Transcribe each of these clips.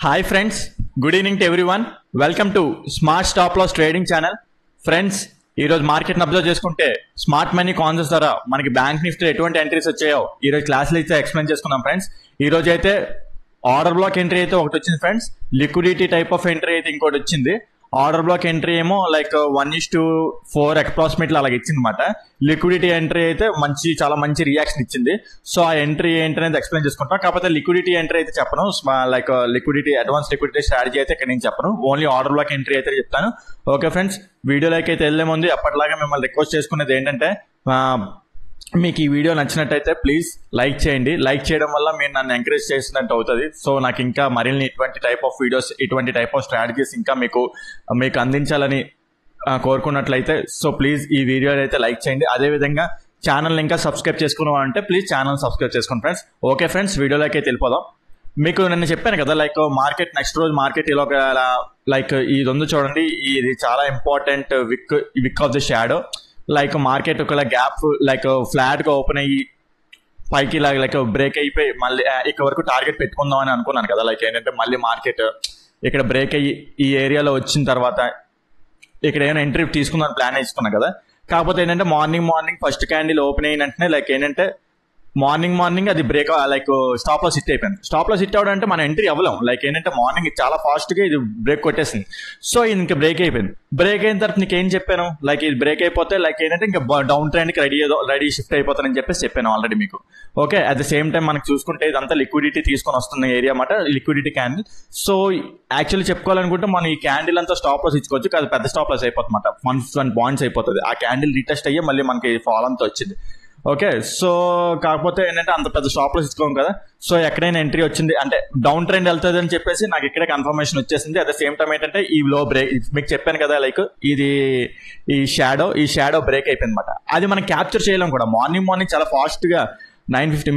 Hi friends, good evening to everyone. Welcome to smart stop loss trading channel. Friends, ఈరోజు మార్కెట్ని observe చేసుకుంటే smart money concepts ద్వారా మనకి bank Nifty ఎటువంటి entries వచ్చాయో ఈరోజు క్లాస్లో అయితే ఎక్స్ప్లెయిన్ చేసుకున్నాం ఫ్రెండ్స్. ఈరోజు అయితే ఆర్డర్ బ్లాక్ ఎంట్రీ అయితే ఒకటి వచ్చింది friends, liquidity type of entry అయితే ఇంకోటి వచ్చింది. ఆర్డర్ బ్లాక్ ఎంట్రీ ఏమో లైక్ 1:4 అప్రాక్సిమేట్లీ అలాగ ఇచ్చింది అనమాట. లిక్విడిటీ ఎంట్రీ అయితే చాలా మంచి రియాక్షన్ ఇచ్చింది. సో ఆ ఎంట్రీ ఏంటనేది ఎక్స్ప్లెయిన్ చేసుకుంటాం. కాకపోతే లిక్విడిటీ ఎంట్రీ అయితే చెప్పను, like liquidity advance liquidity strategy అయితే ఇక్కడ నేను చెప్పను, ఓన్లీ ఆర్డర్ బ్లాక్ ఎంట్రీ అయితే చెప్తాను. ఓకే ఫ్రెండ్స్, వీడియోలోకి అయితే వెళ్ళే ముందు ఎప్పటిలాగా మిమ్మల్ని రిక్వెస్ట్ చేసుకునేది ఏంటంటే, మీకు ఈ వీడియో నచ్చినట్టయితే ప్లీజ్ లైక్ చేయండి. లైక్ చేయడం వల్ల మీరు నన్ను ఎంకరేజ్ చేసినట్టు అవుతుంది. సో నాకు ఇంకా మరిన్ని ఇటువంటి టైప్ ఆఫ్ వీడియోస్, ఇటువంటి టైప్ ఆఫ్ స్ట్రాటజీస్ ఇంకా మీకు అందించాలని కోరుకున్నట్లయితే సో ప్లీజ్ ఈ వీడియో అయితే లైక్ చేయండి. అదేవిధంగా ఛానల్ ఇంకా సబ్స్క్రైబ్ చేసుకున్నామంటే ప్లీజ్ ఛానల్ సబ్స్క్రైబ్ చేసుకోండి ఫ్రెండ్స్. ఓకే ఫ్రెండ్స్, వీడియోలోకి అయితే వెళ్ళిపోదాం. మీకు నేను చెప్పాను కదా, లైక్ మార్కెట్ నెక్స్ట్ రోజు మార్కెట్ ఇలా లైక్ ఇది ఉంది చూడండి, ఇది చాలా ఇంపార్టెంట్ విక్ of the shadow. Like market ఒక గ్యాప్ లైక్ ఫ్లాట్ గా ఓపెన్ అయ్యి పైకి లైక్ బ్రేక్ అయిపోయి మళ్ళీ ఇక్కడ వరకు టార్గెట్ పెట్టుకుందాం అని అనుకున్నాను కదా. లైక్ ఏంటంటే మళ్ళీ మార్కెట్ ఇక్కడ బ్రేక్ అయ్యి ఈ ఏరియాలో వచ్చిన తర్వాత ఇక్కడ ఏమైనా ఎంట్రీ తీసుకుందామని ప్లాన్ వేసుకున్నాను కదా. కాకపోతే ఏంటంటే మార్నింగ్ ఫస్ట్ క్యాండిల్ ఓపెన్ అయిన వెంటనే లైక్ ఏంటంటే మార్నింగ్ అది break like stop loss hit అయిపోయింది. స్టాప్ లాస్ హిట్ అవడం అంటే మన ఎంట్రీ అవ్వలేం. లైక్ ఏంటంటే మార్నింగ్ చాలా ఫాస్ట్ గా ఇది బ్రేక్ కొట్టేసింది. సో ఇంకా బ్రేక్ అయిపోయింది. బ్రేక్ అయిన తర్వాత నీకేం చెప్పాను, లైక్ ఇది బ్రేక్ అయిపోతే లైక్ ఏంటంటే ఇంకా డౌన్ ట్రెండ్ కి రెడీ షిఫ్ట్ అయిపోతానని చెప్పేసి చెప్పాను ఆల్రెడీ మీకు. Okay, at the same time మనకు చూసుకుంటే ఇదంతా లిక్విడిటీ తీసుకొని వస్తున్న ఏరియా అన్నమాట, లిక్విడిటీ క్యాండిల్. సో యాక్చువల్లీ చెప్పుకోవాలనుకుంటే మనం ఈ క్యాండిల్ అంతా స్టాప్ లాస్ ఇచ్చుకోవచ్చు, కాదు పెద్ద స్టాప్ లాస్ అయిపోతుంది అన్నమాట. 150 పాయింట్స్ అయిపోతుంది. ఆ క్యాండిల్ రీటెస్ట్ అయ్యి మళ్ళీ మనకి ఫాల్ అంతా వచ్చింది. ఓకే, సో కాకపోతే ఏంటంటే అంత పెద్ద స్టాప్ లాస్ ఇచ్చుకోం కదా. సో ఎక్కడైనా ఎంట్రీ వచ్చింది అంటే డౌన్ ట్రెండ్ వెళ్తుంది అని చెప్పేసి నాకు ఇక్కడే కన్ఫర్మేషన్ వచ్చేసింది. అట్ ద సేమ్ టైం ఏంటంటే ఈ లో బ్రేక్ మీకు చెప్పాను కదా, లైక్ ఇది ఈ షాడో బ్రేక్ అయిపోయింది అనమాట. అది మనం క్యాప్చర్ చేయలేం కూడా. మార్నింగ్ చాలా ఫాస్ట్ గా 9:50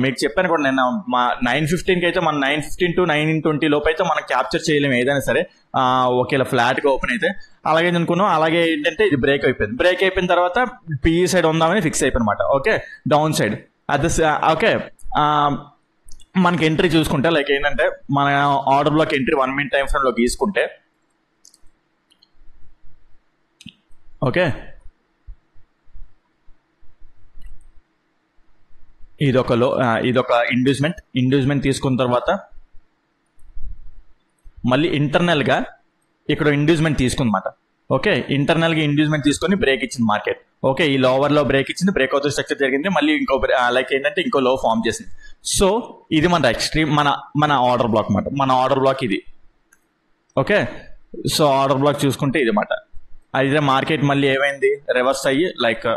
మీకు చెప్పాను కూడా నేను, మా 9:15కి అయితే మన 9:15 to 9:20 లోపు అయితే మనం క్యాప్చర్ చేయలేము ఏదైనా సరే, ఒకేలా ఫ్లాట్ గా ఓపెన్ అయితే. అలాగే అనుకున్నాం. అలాగే ఏంటంటే ఇది బ్రేక్ అయిపోయింది. బ్రేక్ అయిపోయిన తర్వాత పిఈ సైడ్ ఉందామని ఫిక్స్ అయిపోయినమాట. Okay, down side okay. మనకి ఎంట్రీ చూసుకుంటే లైక్ ఏంటంటే మన order block entry 1 minute time frame లో గీసుకుంటే ఓకే, ఇదొక ఇండ్యూస్మెంట్ తీసుకున్న తర్వాత మళ్ళీ ఇంటర్నల్ గా ఇక్కడ ఇండ్యూస్మెంట్ తీసుకుందన్నమాట. ఓకే, ఇంటర్నల్ గా ఇండ్యూస్మెంట్ తీసుకొని బ్రేక్ ఇచ్చింది మార్కెట్. ఓకే, ఈ లోవర్ లో బ్రేక్ ఇచ్చింది, బ్రేక్ అవుతూ స్ట్రక్చర్ జరిగింది, మళ్ళీ ఇంకో లైక్ ఏంటంటే ఇంకో లో ఫామ్ చేసింది. సో ఇది మన ఎక్స్ట్రీమ్ మన ఆర్డర్ బ్లాక్ అన్నమాట. మన ఆర్డర్ బ్లాక్ ఇది. ఓకే, సో ఆర్డర్ బ్లాక్ చూసుకుంటే ఇది అన్నమాట. అయితే మార్కెట్ మళ్ళీ ఏమైంది, రివర్స్ అయ్యి లైక్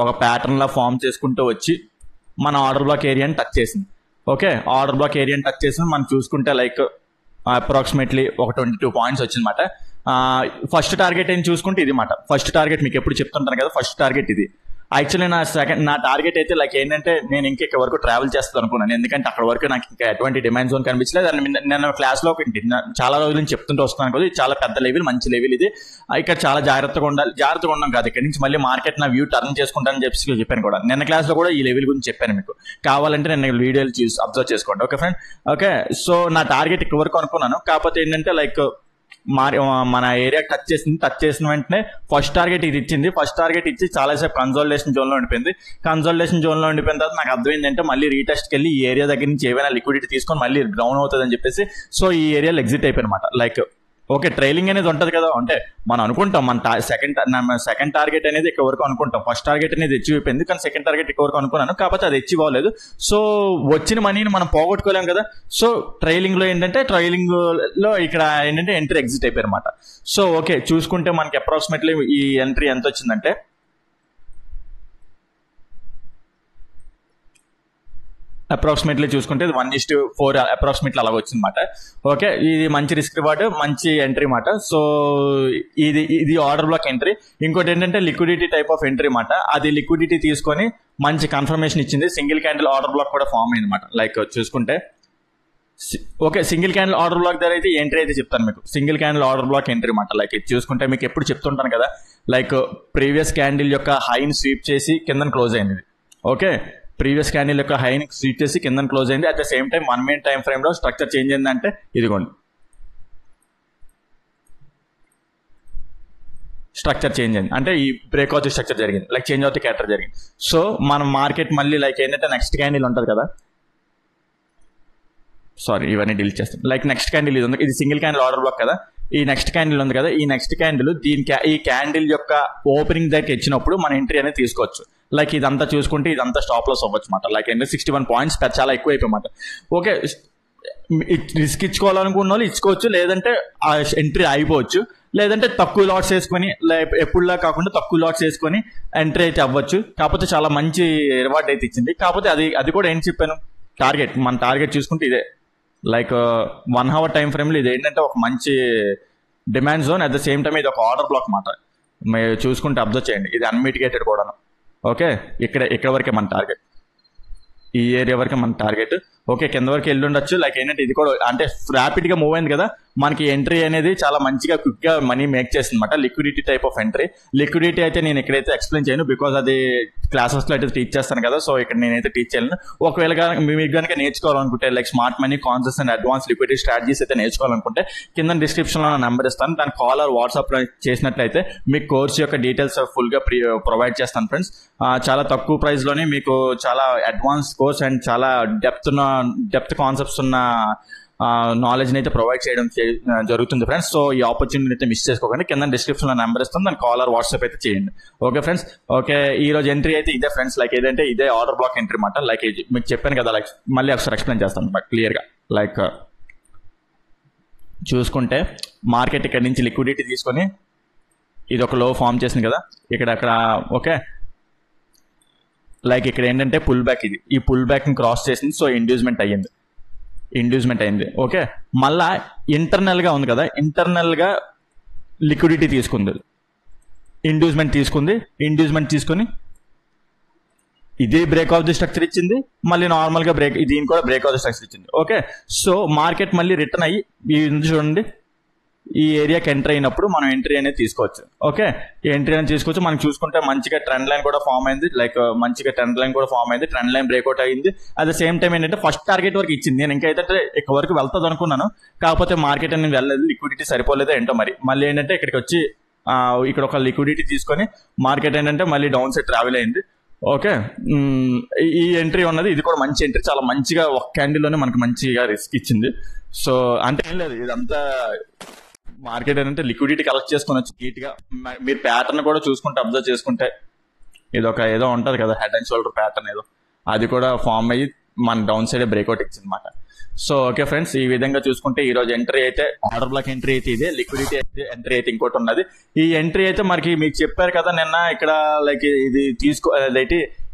ఒక ప్యాటర్న్ లా ఫామ్ చేసుకుంటూ వచ్చి మన ఆర్డర్ బ్లాక్ ఏరియాని టచ్ చేసింది. ఓకే, ఆర్డర్ బ్లాక్ ఏరియాని టచ్ చేసింది. మనం చూసుకుంటే లైక్ అప్రాక్సిమేట్లీ ఒక 22 పాయింట్స్ వచ్చిందన్నమాట. ఫస్ట్ టార్గెట్ ఏం చూసుకుంటే ఇది మాట. ఫస్ట్ టార్గెట్ మీకు ఎప్పుడు చెప్తుంటాను కదా, ఫస్ట్ టార్గెట్ ఇది. యాక్చువల్లీ నా టార్గెట్ అయితే లైక్ ఏంటంటే నేను ఇంకెక్కడ వరకు ట్రావెల్ చేస్తాను అనుకున్నాను. ఎందుకంటే అక్కడ వరకు నాకు ఇంకా ఎటువంటి డిమాండ్ జోన్ కనిపించలేదు. నేను క్లాస్లో చాలా రోజుల నుంచి చెప్తుంటూ వస్తున్నాను కదా, ఇది చాలా పెద్ద లెవెల్, మంచి లెవెల్ ఇది. ఇక్కడ చాలా జాగ్రత్తగా ఉన్నాం కాదు. ఇక్కడ నుంచి మళ్ళీ మార్కెట్ నా వ్యూ టర్న్ చేసుకుంటానని చెప్పాను కూడా. నిన్న క్లాస్లో కూడా ఈ లెవెల్ గురించి చెప్పాను మీకు. కావాలంటే నేను వీడియోలు చూసి అబ్జర్వ్ చేసుకోండి. Okay friend. ఓకే, సో నా టార్గెట్ ఇక్కడ వరకు అనుకున్నాను. కాకపోతే ఏంటంటే లైక్ మన ఏరియా టచ్ చేసిన వెంటనే ఫస్ట్ టార్గెట్ ఇది ఇచ్చింది. ఫస్ట్ టార్గెట్ ఇచ్చి చాలాసేపు కన్సోలిడేషన్ జోన్ లో ఉండిపోయింది. కన్సోలిడేషన్ జోన్ లో ఉండిపోయిన తర్వాత నాకు అర్థమైంది అంటే మళ్ళీ రీటెస్ట్కి వెళ్ళి ఈ ఏరియా దగ్గర నుంచి ఏమైనా లిక్విడిటీ తీసుకొని మళ్ళీ డౌన్ అవుతుంది అని చెప్పేసి సో ఈ ఏరియాలో ఎగ్జిట్ అయిపోయినమాట. లైక్ ఓకే, ట్రైలింగ్ అనేది ఉంటుంది కదా. అంటే మనం అనుకుంటాం మన సెకండ్ టార్గెట్ అనేది ఇక్కడ వరకు అనుకుంటాం. ఫస్ట్ టార్గెట్ అనేది అచీవ్ అయిపోయింది, కానీ సెకండ్ టార్గెట్ ఇక్కడ వరకు అనుకున్నాను. కాకపోతే అది అచీవ్ అవ్వలేదు. సో వచ్చిన మనీని మనం పోగొట్టుకోలేం కదా. సో ట్రైలింగ్ లో ఇక్కడ ఏంటంటే ఎంట్రీ ఎగ్జిట్ అయిపోయారన్నమాట. సో ఓకే, చూసుకుంటే మనకి అప్రాక్సిమేట్లీ ఈ ఎంట్రీ ఎంత వచ్చిందంటే అప్రాక్సిమేట్లీ చూసుకుంటే 1:4 అప్రాక్సిమేట్లీ అలాగ వచ్చిందన్నమాట. ఓకే, ఇది మంచి రిస్క్ రివార్డ్, మంచి ఎంట్రీ మాట. సో ఇది ఆర్డర్ బ్లాక్ ఎంట్రీ. ఇంకోటి ఏంటంటే లిక్విడిటీ టైప్ ఆఫ్ ఎంట్రీ మాట. అది లిక్విడిటీ తీసుకొని మంచి కన్ఫర్మేషన్ ఇచ్చింది. సింగిల్ క్యాండిల్ ఆర్డర్ బ్లాక్ కూడా ఫామ్ అయింది అనమాట. లైక్ చూసుకుంటే okay, single candle order black దగ్గర అయితే ఎంట్రీ అయితే చెప్తాను మీకు. Single candle order block entry మాట. లైక్ ఇది చూసుకుంటే మీకు ఎప్పుడు చెప్తుంటాను కదా, లైక్ ప్రీవియస్ క్యాండిల్ యొక్క హైని స్వీప్ చేసి కింద క్లోజ్ అయింది. ఓకే, ప్రీవియస్ క్యాండిల్ యొక్క హైని స్వీట్ చేసి కింద క్లోజ్ అయింది. At the same time 1 minute time frame లో స్ట్రక్చర్ చేంజ్ అయిందంటే ఇదిగోండి స్ట్రక్చర్ చేంజ్ అయింది, అంటే ఈ బ్రేక్అవుట్ స్ట్రక్చర్ జరిగింది, లైక్ చేంజ్ అవుట్ క్యారెక్టర్ జరిగింది. సో మన మార్కెట్ మళ్ళీ లైక్ ఏంటంటే నెక్స్ట్ క్యాండిల్ ఉంటుంది కదా, సారీ ఇవన్నీ డిలీట్ చేస్తాం. లైక్ నెక్స్ట్ క్యాండిల్ ఇది ఉంది, ఇది సింగిల్ క్యాండిల్ ఆర్డర్ బ్లాక్ కదా, ఈ నెక్స్ట్ క్యాండిల్ ఉంది కదా, ఈ నెక్స్ట్ క్యాండిల్ ఈ క్యాండిల్ యొక్క ఓపెనింగ్ దగ్గర ఇచ్చినప్పుడు మన ఎంట్రీ అనేది తీసుకోవచ్చు. లైక్ ఇదంతా చూసుకుంటే ఇదంతా స్టాప్ లాస్ అవ్వచ్చు అనమాట. లైక్ ఏంటంటే 61 points చాలా ఎక్కువ అయిపోయమాట. ఓకే, రిస్క్ ఇచ్చుకోవాలనుకున్న వాళ్ళు ఇచ్చుకోవచ్చు, లేదంటే ఆ ఎంట్రీ అయిపోవచ్చు, లేదంటే తక్కువ లాట్స్ వేసుకొని ఎప్పుడులా కాకుండా తక్కువ లాట్స్ వేసుకొని ఎంట్రీ అయితే అవ్వచ్చు. కాకపోతే చాలా మంచి రివార్డ్ అయితే ఇచ్చింది. కాకపోతే అది కూడా ఏం చెప్పాను, మన టార్గెట్ చూసుకుంటే ఇదే, లైక్ 1 hour టైం ఫ్రేమ్లో ఇది ఏంటంటే ఒక మంచి demand zone, at the same time ఇది ఒక ఆర్డర్ బ్లాక్ మాట. మీరు చూసుకుంటే అబ్జర్వ్ చేయండి, ఇది అన్మిటిగేటెడ్ కూడాను. ఓకే, ఇక్కడ వరకే మన టార్గెట్, ఈ ఏరియా వరకే మన టార్గెట్. ఓకే, కింద వరకు వెళ్ళి ఉండొచ్చు. లైక్ ఏంటంటే ఇది కూడా అంటే ర్యాపిడ్గా మూవ్ అయింది కదా, మనకి ఎంట్రీ అనేది చాలా మంచిగా క్విక్గా మనీ మేక్ చేస్తుంది అనమాట. Liquidity type of entry. Liquidity అయితే నేను ఇక్కడైతే ఎక్స్ప్లెయిన్ చేయను, బికాజ్ అది క్లాసెస్లో అయితే టీచ్ చేస్తాను కదా, సో ఇక్కడ నేనైతే టీచ్ చేయను. ఒకవేళ మీకు కనుక నేర్చుకోవాలనుకుంటే like smart money concepts and advance liquidity strategies అయితే నేర్చుకోవాలనుకుంటే కింద డిస్క్రిప్షన్లో నా నెంబర్ ఇస్తాను, దాని కాల్ ఆర్ వాట్సాప్ చేసినట్లయితే మీకు కోర్స్ యొక్క డీటెయిల్స్ ఫుల్గా ప్రొవైడ్ చేస్తాను ఫ్రెండ్స్. చాలా తక్కువ ప్రైస్లోనే మీకు చాలా అడ్వాన్స్ కోర్స్ అండ్ చాలా డెప్త్ కాన్సెప్ట్స్ ఉన్న నాలెడ్జ్ అయితే ప్రొవైడ్ చేయడం జరుగుతుంది ఫ్రెండ్స్. సో ఈ ఆపర్చునిటీ అయితే మిస్ చేసుకోకండి. కింద డిస్క్రిప్షన్లో నెంబర్ ఇస్తాను, దాని కాల్ ఆర్ వాట్సాప్ అయితే చేయండి. ఓకే ఫ్రెండ్స్, ఓకే ఈ రోజు ఎంట్రీ అయితే ఇదే ఫ్రెండ్స్. లైక్ ఏదంటే ఇదే ఆర్డర్ బ్లాక్ ఎంట్రీ మాట. లైక్ మీకు చెప్పాను కదా, లైక్ మళ్ళీ ఒకసారి ఎక్స్ప్లెయిన్ చేస్తాను బట్ క్లియర్గా. లైక్ చూసుకుంటే మార్కెట్ ఇక్కడ నుంచి లిక్విడిటీ తీసుకొని ఇది ఒక లో ఫామ్ చేసింది కదా అక్కడ. ఓకే, లైక్ ఇక్కడ ఏంటంటే పుల్ బ్యాక్, ఈ పుల్ బ్యాక్ని క్రాస్ చేసింది, సో ఇండ్యూస్మెంట్ అయ్యింది. ఓకే, మళ్ళా ఇంటర్నల్గా ఉంది కదా, ఇంటర్నల్గా లిక్విడిటీ తీసుకుంది, ఇండ్యూస్మెంట్ తీసుకొని ఇది బ్రేక్ ఆఫ్ ది స్ట్రక్చర్ ఇచ్చింది, మళ్ళీ నార్మల్గా దీని కూడా బ్రేక్ ఆఫ్ ది స్ట్రక్చర్ ఇచ్చింది. ఓకే, సో మార్కెట్ మళ్ళీ రిటర్న్ అయ్యి చూడండి ఈ ఏరియాకి ఎంటర్ అయినప్పుడు మనం ఎంట్రీ అనేది తీసుకోవచ్చు. ఓకే, ఎంట్రీ అనేది తీసుకోవచ్చు. మనం చూసుకుంటే మంచిగా ట్రెండ్ లైన్ కూడా ఫామ్ అయింది, లైక్ మంచిగా ట్రెండ్ లైన్ బ్రేక్అవుట్ అయింది. అట్ ద సేమ్ టైం ఏంటంటే ఫస్ట్ టార్గెట్ వరకు ఇచ్చింది. నేను ఇంకా అయితే ఇక్కడ వరకు వెళ్తుంది అనుకున్నాను, కాకపోతే మార్కెట్ అనేది వెళ్ళలేదు, లిక్విడిటీ సరిపోలేదు ఏంటో మరి. మళ్ళీ ఏంటంటే ఇక్కడికి వచ్చి ఇక్కడ ఒక లిక్విడిటీ తీసుకొని మార్కెట్ ఏంటంటే మళ్ళీ డౌన్ సైడ్ ట్రావెల్ అయింది. ఓకే, ఈ ఎంట్రీ ఉన్నది, ఇది కూడా మంచి ఎంట్రీ, చాలా మంచిగా ఒక క్యాండిల్లోనే మనకు మంచిగా రిస్క్ ఇచ్చింది. సో అంటే ఏం లేదు, ఇదంతా మార్కెట్ ఏంటంటే లిక్విడిటీ కలెక్ట్ చేసుకుని వచ్చి నీట్గా మీరు ప్యాటర్న్ కూడా చూసుకుంటే అబ్జర్వ్ చేసుకుంటే ఏదో ఉంటుంది కదా, హెడ్ అండ్ షోల్డర్ ప్యాటర్న్ ఏదో, అది కూడా ఫామ్ అయ్యి మన డౌన్ సైడ్ బ్రేక్అవుట్ ఇచ్చింది అనమాట. సో ఓకే ఫ్రెండ్స్, ఈ విధంగా చూసుకుంటే ఈ రోజు ఎంట్రీ అయితే ఆర్డర్ బ్లాక్ ఎంట్రీ అయితే ఇదే, లిక్విడిటీ అయితే ఎంట్రీ అయితే ఇంకోటి ఉన్నది. ఈ ఎంట్రీ అయితే మీకు చెప్పారు కదా నిన్న ఇక్కడ, లైక్ ఇది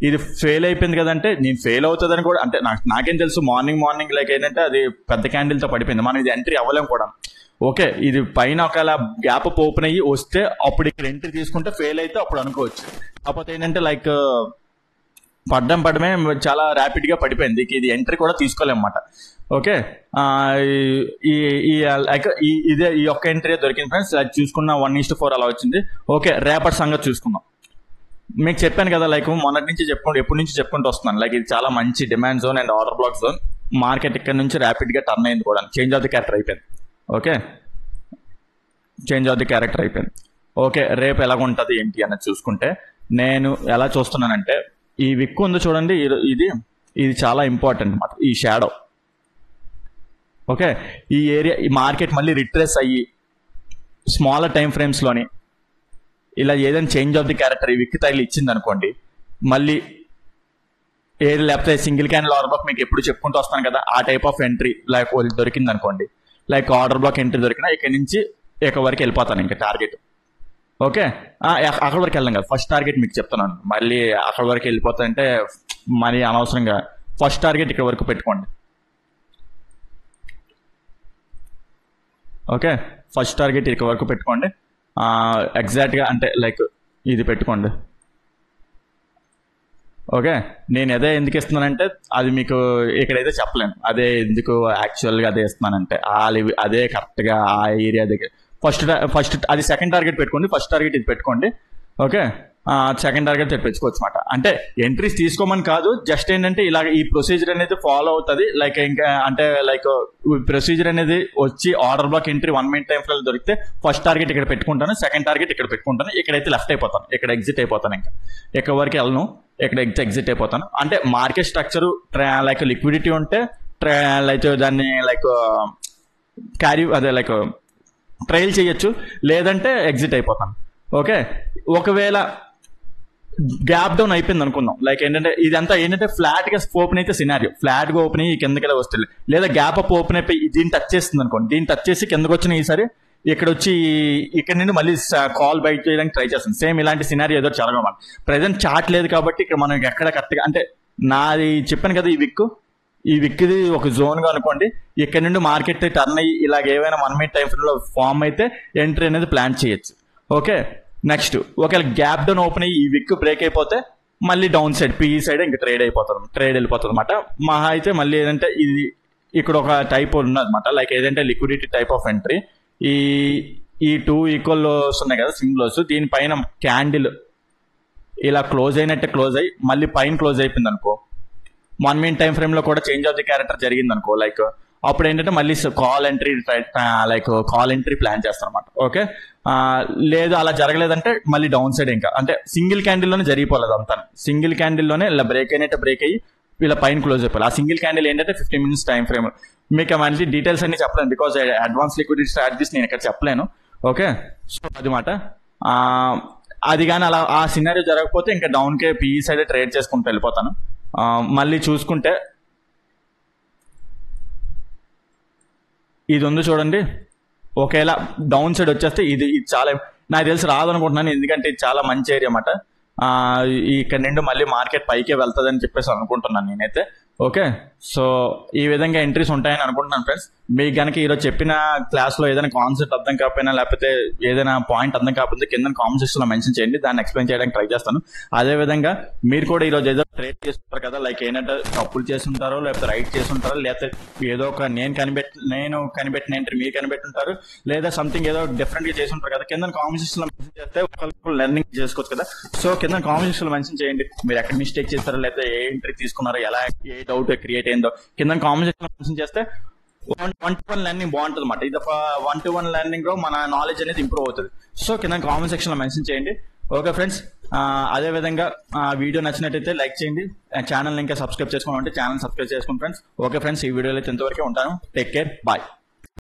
ఇది ఫెయిల్ అయిపోయింది కదంటే, నేను ఫెయిల్ అవుతుందని కూడా అంటే నాకేం తెలుసు, మార్నింగ్ లైక్ ఏంటంటే అది పెద్ద క్యాండిల్తో పడిపోయింది, మనం ఇది ఎంట్రీ అవ్వలేం కూడా. ఓకే, ఇది పైన ఒకవేళ గ్యాప్ అప్ ఓపెన్ అయ్యి వస్తే అప్పుడు ఇక్కడ ఎంట్రీ తీసుకుంటే, ఫెయిల్ అయితే అప్పుడు అనుకోవచ్చు. కాకపోతే ఏంటంటే లైక్ పడమే చాలా ర్యాపిడ్ గా పడిపోయింది, ఇది ఎంట్రీ కూడా తీసుకోలేమన్నమాట. ఓకే, ఇదే ఈ ఒక్క ఎంట్రీ దొరికింది ఫ్రెండ్స్. అది చూసుకున్న 1:4 అలా వచ్చింది. ఓకే, రేపటి సంగతి చూసుకుందాం. మీకు చెప్పాను కదా, లైక్ మొన్నటి నుంచి ఎప్పటి నుంచి చెప్పుకుంటూ వస్తున్నాను, లైక్ ఇది చాలా మంచి demand zone and order black zone. Market ఇక్కడ నుంచి ర్యాపిడ్ గా టర్న్ అయింది కూడా, చేంజ్ ఆఫ్ ది క్యారెక్టర్ అయిపోయింది. Okay, change of the character అయిపోయింది. ఓకే, రేపు ఎలాగ ఉంటుంది ఏంటి అన్నది చూసుకుంటే నేను ఎలా చూస్తున్నానంటే, ఈ విక్ ఉంది చూడండి, ఇది చాలా ఇంపార్టెంట్ అన్నమాట, ఈ షాడో. ఓకే, ఈ ఏరియా ఈ మార్కెట్ మళ్ళీ రిట్రేస్ అయ్యి స్మాలర్ టైం ఫ్రేమ్స్లోని ఇలా ఏదైనా చేంజ్ ఆఫ్ ది క్యారెక్టర్ ఈ విక్ తగిలి ఇచ్చింది అనుకోండి, మళ్ళీ లేకపోతే సింగిల్ క్యాండిల్ ఆర్డర్ బ్లాక్ మీకు ఎప్పుడు చెప్పుకుంటూ వస్తాను కదా, ఆ టైప్ ఆఫ్ ఎంట్రీ లైక్ దొరికింది అనుకోండి, లైక్ ఆర్డర్ బ్లాక్ ఎంట్రీ దొరికినా ఇక్కడ నుంచి వరకు వెళ్ళిపోతాను ఇంకా టార్గెట్. ఓకే, అక్కడ వరకు వెళ్ళాం కదా, ఫస్ట్ టార్గెట్ మీకు చెప్తున్నాను, మళ్ళీ అక్కడ వరకు వెళ్ళిపోతాయంటే మరి అనవసరంగా ఫస్ట్ టార్గెట్ ఇక్కడ వరకు పెట్టుకోండి. ఓకే, ఫస్ట్ టార్గెట్ ఇక్కడ వరకు పెట్టుకోండి, ఎగ్జాక్ట్గా అంటే లైక్ ఇది పెట్టుకోండి. ఓకే, నేను అదే ఎందుకు ఇస్తున్నానంటే అది మీకు ఇక్కడైతే చెప్పలేను, అదే ఎందుకు యాక్చువల్గా అదే ఇస్తున్నానంటే అదే కరెక్ట్గా ఆ ఏరియా దగ్గర ఫస్ట్ అది సెకండ్ టార్గెట్ పెట్టుకోండి, ఫస్ట్ టార్గెట్ ఇది పెట్టుకోండి. ఓకే, సెకండ్ టార్గెట్ తెప్పించుకోవచ్చు అనమాట. అంటే ఎంట్రీస్ తీసుకోమని కాదు, జస్ట్ ఏంటంటే ఇలా ఈ ప్రొసీజర్ అనేది ఫాలో అవుతుంది. లైక్ ఇంకా అంటే లైక్ ప్రొసీజర్ అనేది వచ్చి order block entry 1 minute time frame దొరికితే ఫస్ట్ టార్గెట్ ఇక్కడ పెట్టుకుంటాను, సెకండ్ టార్గెట్ ఇక్కడ పెట్టుకుంటాను, ఇక్కడైతే లెఫ్ట్ అయిపోతాను, ఇక్కడ ఎగ్జిట్ అయిపోతాను, ఇంకా ఇక్కడ వరకు వెళ్ళను, ఇక్కడ ఎగ్జిట్ అయిపోతాను. అంటే మార్కెట్ స్ట్రక్చర్ లైక్ లిక్విడిటీ ఉంటే లైక్ దాన్ని లైక్ క్యారీ అదే లైక్ ట్రైల్ చేయొచ్చు, లేదంటే ఎగ్జిట్ అయిపోతాను. ఓకే, ఒకవేళ గ్యాప్ డౌన్ అయిపోయింది అనుకుందాం, లైక్ ఏంటంటే ఇదంతా ఏంటంటే ఫ్లాట్ గా ఓపెన్ అయితే సినారియో, ఫ్లాట్ గా ఓపెన్ అయ్యి కిందకి వస్తుంది, లేదా గ్యాప్ అప్ ఓపెన్ అయిపోయి దీన్ని టచ్ చేస్తుంది అనుకోండి, దీన్ని టచ్ చేసి కిందకి వచ్చిన ఈసారి ఇక్కడ వచ్చి ఇక్కడ నుండి మళ్ళీ కాల్ బైట్ చేయడానికి ట్రై చేస్తుంది. సేమ్ ఇలాంటి సినారియో ఏదో జరగమాట. ప్రెసెంట్ చార్ట్ లేదు కాబట్టి ఇక్కడ మనం ఎక్కడ కరెక్ట్గా అంటే నాది చెప్పాను కదా, ఈ విక్ది ఒక జోన్ గా అనుకోండి, ఇక్కడ నుండి మార్కెట్ టర్న్ అయ్యి ఇలాగ ఏవైనా 1 మినిట్ టైం ఫ్రేమ్ లో ఫామ్ అయితే ఎంట్రీ అనేది ప్లాన్ చేయొచ్చు. ఓకే, నెక్స్ట్ ఒకవేళ గ్యాప్ డౌన్ ఓపెన్ అయ్యి ఈ విక్ బ్రేక్ అయిపోతే మళ్ళీ డౌన్ సైడ్ పిఈ సైడ్ ఇంకా ట్రేడ్ వెళ్ళిపోతుంది అనమాట. మహా అయితే మళ్ళీ ఏదంటే ఇది ఇక్కడ ఒక టైప్ ఉన్నదన్నమాట, లైక్ ఏదంటే లిక్విడిటీ టైప్ ఆఫ్ ఎంట్రీ. ఈ 2 ఈక్వల్ లోస్ ఉన్నాయి కదా, స్వింగ్ లోస్, దీనిపైన క్యాండిల్ ఇలా క్లోజ్ అయినట్టే క్లోజ్ అయ్యి మళ్ళీ పైన క్లోజ్ అయిపోయింది అనుకో, 1 మినిట్ టైం ఫ్రేమ్ లో కూడా చేంజ్ ఆఫ్ ది క్యారెక్టర్ జరిగింది అనుకో, లైక్ అప్పుడు ఏంటంటే మళ్ళీ కాల్ ఎంట్రీ ప్లాన్ చేస్తాం అనమాట. ఓకే, లేదు అలా జరగలేదంటే మళ్ళీ డౌన్ సైడ్ ఇంకా అంటే సింగిల్ క్యాండిల్లోనే జరిగిపోలేదు అంతా, సింగిల్ క్యాండిల్లోనే ఇలా బ్రేక్ అయినట్టు బ్రేక్ అయ్యి ఇలా పైన క్లోజ్ అయిపోవాలి. ఆ సింగిల్ క్యాండిల్ ఏంటంటే 15 మినిట్స్ టైం ఫ్రేమ్. మీకు మళ్ళీ డీటెయిల్స్ అన్ని చెప్పలేను, బికాస్ అడ్వాన్స్ లిక్విడిటీ స్ట్రాటజీస్ నేను ఇక్కడ చెప్పలేను. ఓకే, సో అది మాట. అది కానీ అలా ఆ సినారియో జరగకపోతే ఇంకా డౌన్కే పిఈ సైడ్ ట్రేడ్ చేసుకుంటూ వెళ్ళిపోతాను. మళ్ళీ చూసుకుంటే ఇది ఉంది చూడండి, ఒకవేళ డౌన్ సైడ్ వచ్చేస్తే ఇది చాలా నాకు తెలిసి రాదనుకుంటున్నాను, ఎందుకంటే ఇది చాలా మంచి ఏరియా అన్నమాట. ఇక్కడ నుండి మళ్ళీ మార్కెట్ పైకే వెళ్తుంది అని చెప్పేసి అనుకుంటున్నాను నేనైతే. ఓకే, సో ఈ విధంగా ఎంట్రీస్ ఉంటాయని అనుకుంటున్నాను ఫ్రెండ్స్. మీకు కనుక ఈరోజు చెప్పిన క్లాస్లో ఏదైనా కాన్సెప్ట్ అర్థం కాకపోయినా లేకపోతే ఏదైనా పాయింట్ అర్థం కాకపోతే కింద కామెంట్ సెక్షన్లో మెన్షన్ చేయండి, దాన్ని ఎక్స్ప్లెయిన్ చేయడానికి ట్రై చేస్తాను. అదేవిధంగా మీరు కూడా ఈరోజు ఏదో ట్రేడ్ చేస్తుంటారు కదా, లైక్ ఏంటంటే తప్పులు చేస్తుంటారో లేకపోతే రైట్ చేస్తుంటారో, లేకపోతే ఏదో ఒక నేను కనిపెట్టిన ఎంట్రీ మీరు కనిపెట్టుంటారు, లేదా సంథింగ్ ఏదో డిఫరెంట్ గా చేస్తుంటారు కదా, కింద కామెంట్ సెక్షన్లో మెన్షన్ చేస్తే ఒకళ్ళు లెర్నింగ్ చేసుకోవచ్చు కదా. సో కింద కామెంట్ సెక్షన్లో మెన్షన్ చేయండి, మీరు ఎక్కడ మిస్టేక్ చేస్తారో లేకపోతే ఏ ఎంట్రీ తీసుకున్నారో, ఎలా ఏ డౌట్ క్రియేట్ అయిందో కింద కామెంట్ సెక్షన్లో మెన్షన్ చేస్తే 1-to-1 లెర్నింగ్ బాగుంటుంది అన్నమాట. ఇది ఒక 1-to-1 లెర్నింగ్ లో మన నాలెడ్జ్ అనేది ఇంప్రూవ్ అవుతుంది. సో కింద కామెంట్ సెక్షన్ లో మెన్షన్ చేయండి. ఓకే ఫ్రెండ్స్, అదే విధంగా వీడియో నచ్చినట్టయితే లైక్ చేయండి, ఛానల్ ఇంకా సబ్స్క్రైబ్ చేసుకోవాలంటే ఛానల్ సబ్స్క్రైబ్ చేసుకోండి ఫ్రెండ్స్. ఓకే ఫ్రెండ్స్, ఈ వీడియోలో ఇంతవరకే ఉంటాను. Take care, bye.